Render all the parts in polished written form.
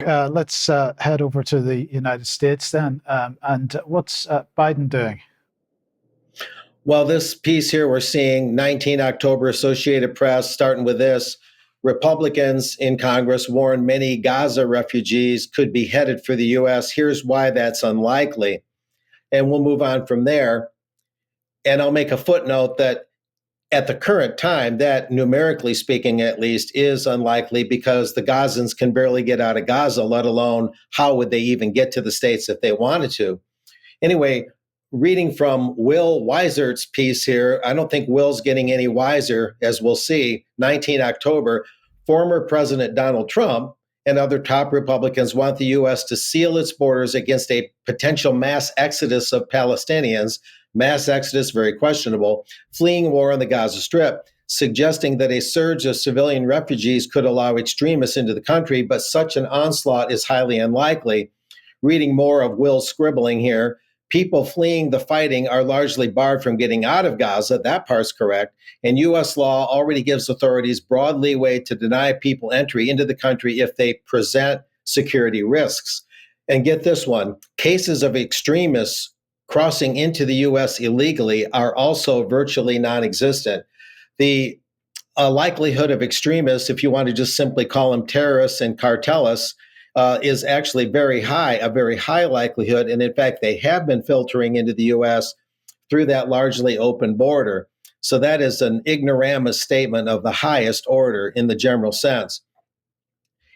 Let's head over to the United States then. And what's Biden doing? Well, this piece here we're seeing 19 October Associated Press, starting with this. Republicans in Congress warn many Gaza refugees could be headed for the U.S. Here's why that's unlikely. And we'll move on from there. And I'll make a footnote that at the current time, that numerically speaking, at least, is unlikely because the Gazans can barely get out of Gaza, let alone how would they even get to the States if they wanted to. Anyway, reading from Will Weisert's piece here, I don't think Will's getting any wiser, as we'll see. 19 October, former President Donald Trump and other top Republicans want the U.S. to seal its borders against a potential mass exodus of Palestinians, mass exodus, very questionable, fleeing war on the Gaza Strip, suggesting that a surge of civilian refugees could allow extremists into the country, but such an onslaught is highly unlikely. Reading more of Will's scribbling here, people fleeing the fighting are largely barred from getting out of Gaza. That part's correct. And U.S. law already gives authorities broad leeway to deny people entry into the country if they present security risks. And get this one, cases of extremists crossing into the U.S. illegally are also virtually non-existent. The likelihood of extremists, if you want to just simply call them terrorists and cartelists, is actually very high, a very high likelihood. And in fact, they have been filtering into the U.S. through that largely open border. So that is an ignoramus statement of the highest order in the general sense.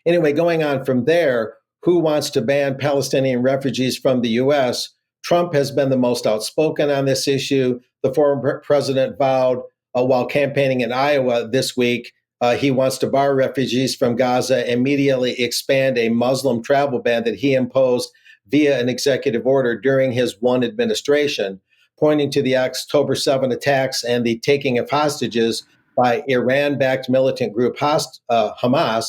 Anyway, going on from there, who wants to ban Palestinian refugees from the U.S.? Trump has been the most outspoken on this issue. The former president vowed while campaigning in Iowa this week, he wants to bar refugees from Gaza, immediately expand a Muslim travel ban that he imposed via an executive order during his one administration, pointing to the October 7 attacks and the taking of hostages by Iran-backed militant group Hamas.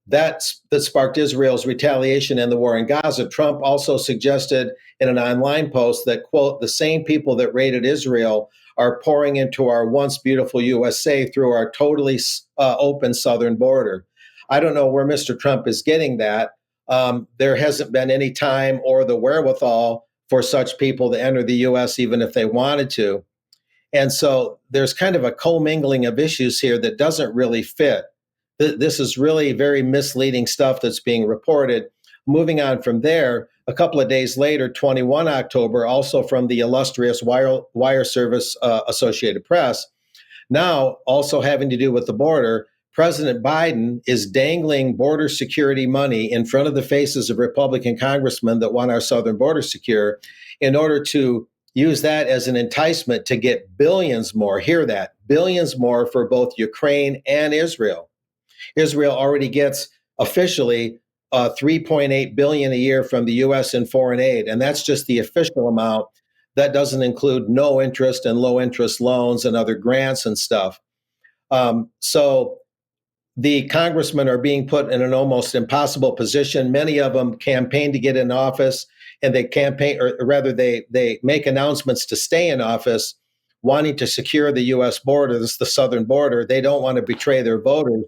That sparked Israel's retaliation and the war in Gaza. Trump also suggested in an online post that, quote, the same people that raided Israel are pouring into our once beautiful USA through our totally open southern border. I don't know where Mr. Trump is getting that. There hasn't been any time or the wherewithal for such people to enter the U.S. even if they wanted to. And so there's kind of a commingling of issues here that doesn't really fit. This is really very misleading stuff that's being reported. Moving on from there, a couple of days later, 21 October, also from the illustrious wire service Associated Press, now also having to do with the border, President Biden is dangling border security money in front of the faces of Republican congressmen that want our southern border secure in order to use that as an enticement to get billions more, hear that, billions more for both Ukraine and Israel. Israel already gets officially $3.8 billion a year from the U.S. in foreign aid, and that's just the official amount. That doesn't include no interest and low interest loans and other grants and stuff. So the congressmen are being put in an almost impossible position. Many of them campaign to get in office, and they campaign, or rather, they make announcements to stay in office, wanting to secure the U.S. border. This is the southern border. They don't want to betray their voters.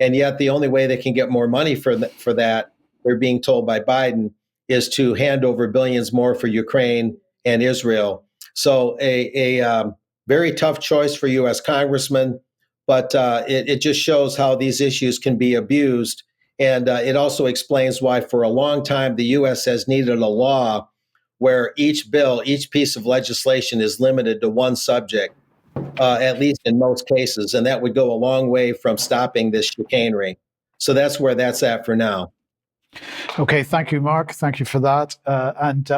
And yet the only way they can get more money for that, they're being told by Biden, is to hand over billions more for Ukraine and Israel. So a very tough choice for U.S. congressmen, but it just shows how these issues can be abused. And it also explains why for a long time the U.S. has needed a law where each bill, each piece of legislation is limited to one subject. At least in most cases, and that would go a long way from stopping this chicanery. So that's where that's at for now. Okay, thank you, Mark. Thank you for that. And